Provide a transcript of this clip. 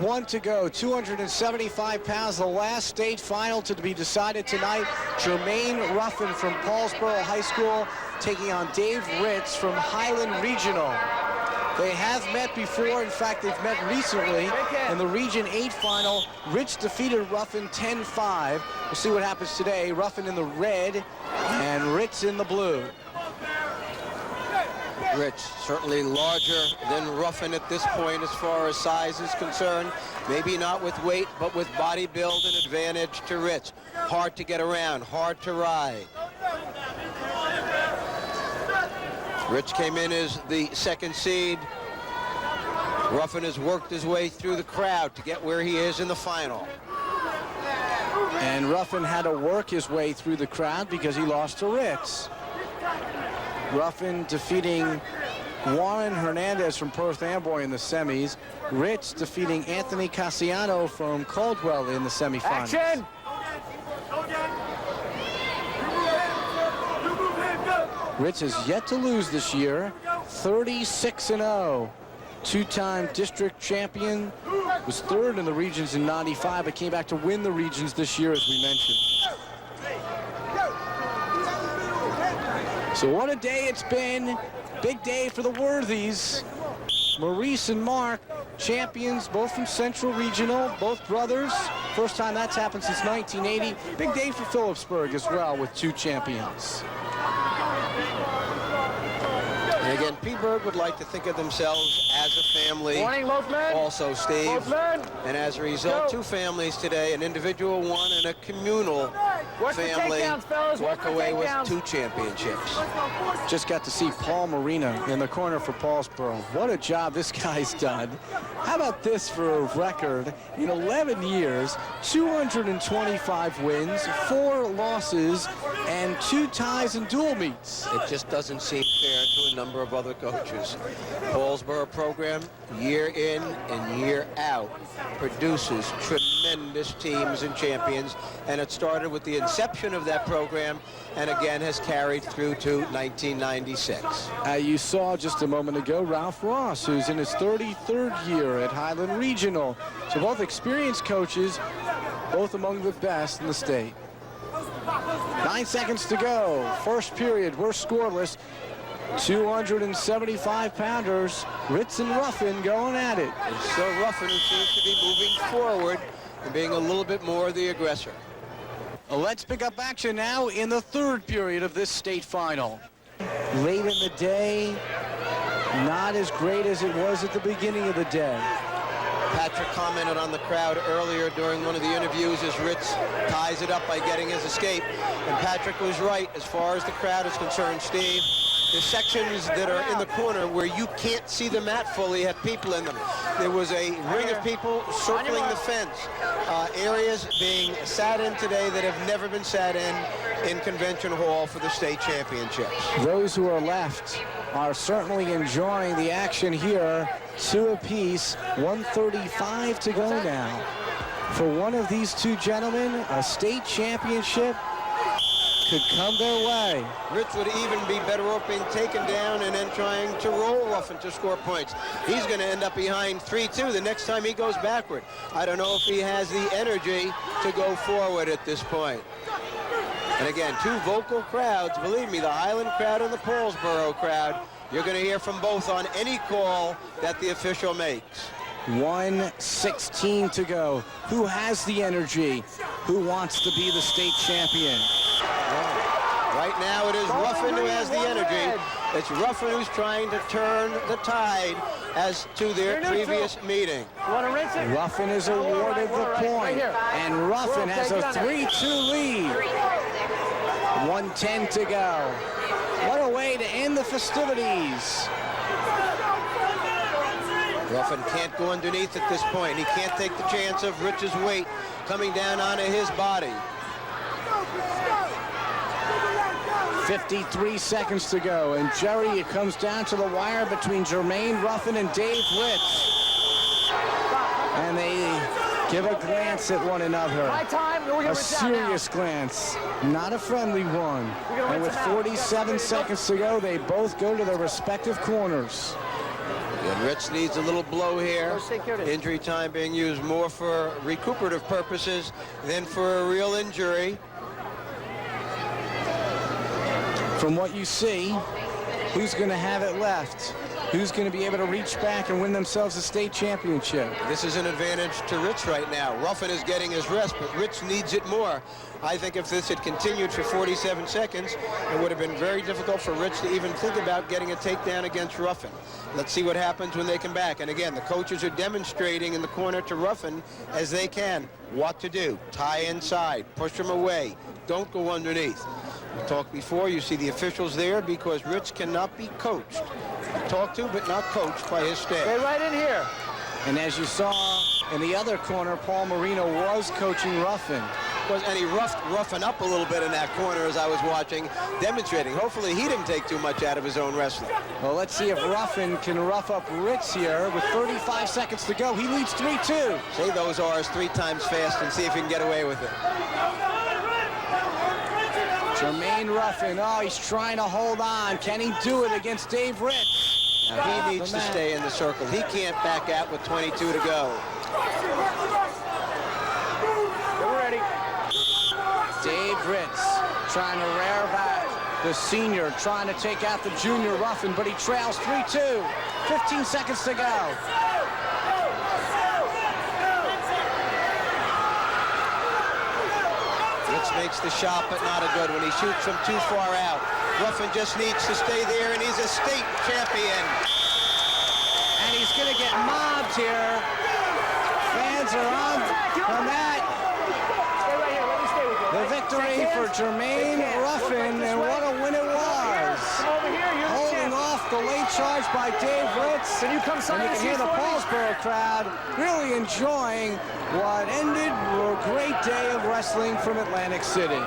1 to go, 275 pounds, the last state final to be decided tonight. Jermaine Ruffin from Paulsboro High School taking on Dave Ritz from Highland Regional. They have met before. In fact, they've met recently in the Region 8 final. Ritz defeated Ruffin 10-5. We'll see what happens today. Ruffin in the red and Ritz in the blue. Ritz certainly larger than Ruffin at this point as far as size is concerned. Maybe not with weight, but with body build and advantage to Ritz. Hard to get around, hard to ride. Ritz came in as the second seed. Ruffin has worked his way through the crowd to get where he is in the final. And Ruffin had to work his way through the crowd because he lost to Ritz. Ruffin defeating Warren Hernandez from Perth Amboy in the semis. Ritz defeating Anthony Cassiano from Caldwell in the semifinals. Action! Ritz has yet to lose this year, 36-0. Two-time district champion, was third in the regions in '95, but came back to win the regions this year, as we mentioned. So what a day it's been. Big day for the Worthies. Maurice and Mark, champions, both from Central Regional, both brothers. First time that's happened since 1980. Big day for Phillipsburg as well, with two champions. And again, P-Burg would like to think of themselves as a family. Morning, both men. Also, Steve. Both men. And as a result, two families today, an individual one and a communal family, walk away with two championships. Just got to see Paul Marina in the corner for Paulsboro. What a job this guy's done. How about this for a record? In 11 years, 225 wins, 4 losses, and 2 ties and dual meets. It just doesn't seem fair to a number of other coaches. Paulsboro program, year in and year out, produces tremendous teams and champions, and it started with the inception of that program and again has carried through to 1996. You saw just a moment ago Ralph Ross, who's in his 33rd year at Highland Regional. So both experienced coaches, both among the best in the state. 9 seconds to go. First period, we're scoreless. 275-pounders, Ritz and Ruffin going at it. And still Ruffin, who seems to be moving forward and being a little bit more the aggressor. Let's pick up action now in the third period of this state final. Late in the day, not as great as it was at the beginning of the day. Patrick commented on the crowd earlier during one of the interviews as Ritz ties it up by getting his escape. And Patrick was right as far as the crowd is concerned, Steve. The sections that are in the corner where you can't see the mat fully have people in them. There was a ring of people circling the fence. Areas being sat in today that have never been sat in Convention Hall for the state championships. Those who are left are certainly enjoying the action here. 2 apiece, 1:35 to go now. For one of these two gentlemen, a state championship could come their way. Ritz would even be better off being taken down and then trying to roll Ruffin to score points. He's going to end up behind 3-2 the next time he goes backward. I don't know if he has the energy to go forward at this point. And again, two vocal crowds. Believe me, the Highland crowd and the Paulsboro crowd. You're going to hear from both on any call that the official makes. 1:16 to go. Who has the energy? Who wants to be the state champion? Right now it is Ruffin who has the energy. It's Ruffin who's trying to turn the tide as to their previous meeting. Ruffin is awarded the point, and Ruffin has a 3-2 lead. 1:10 to go. What a way to end the festivities. Ruffin can't go underneath at this point. He can't take the chance of Rich's weight coming down onto his body. 53 seconds to go, and Jerry, it comes down to the wire between Jermaine Ruffin and Dave Ritz. And they give a glance at one another. A serious glance, not a friendly one. And with 47 seconds to go, they both go to their respective corners. And Ritz needs a little blow here. Injury time being used more for recuperative purposes than for a real injury. From what you see, who's going to have it left? Who's going to be able to reach back and win themselves a state championship? This is an advantage to Ritz right now. Ruffin is getting his rest, but Ritz needs it more. I think if this had continued for 47 seconds, it would have been very difficult for Ritz to even think about getting a takedown against Ruffin. Let's see what happens when they come back. And again, the coaches are demonstrating in the corner to Ruffin as they can what to do. Tie inside, push him away, don't go underneath. We talked before, you see the officials there because Ritz cannot be coached. Talked to, but not coached by his staff. Stay right in here. And as you saw in the other corner, Paul Marino was coaching Ruffin. And he roughed Ruffin up a little bit in that corner as I was watching, demonstrating. Hopefully he didn't take too much out of his own wrestling. Well, let's see if Ruffin can rough up Ritz here with 35 seconds to go. He leads 3-2. Say those R's 3 times fast and see if he can get away with it. Jermaine Ruffin, oh, he's trying to hold on. Can he do it against Dave Ritz? Now he needs to stay in the circle. He can't back out with 22 to go. We're ready. Dave Ritz trying to rear back. The senior trying to take out the junior Ruffin, but he trails 3-2. 15 seconds to go. Ritz makes the shot, but not a good one. He shoots from too far out. Ruffin just needs to stay there, and he's a state champion. And he's going to get mobbed here. Fans are on the mat. The victory for Jermaine Ruffin, and what a win it was. Holding off the late charge by Dave Ritz. And you can hear the Paulsboro crowd really enjoying what ended a great day of wrestling from Atlantic City.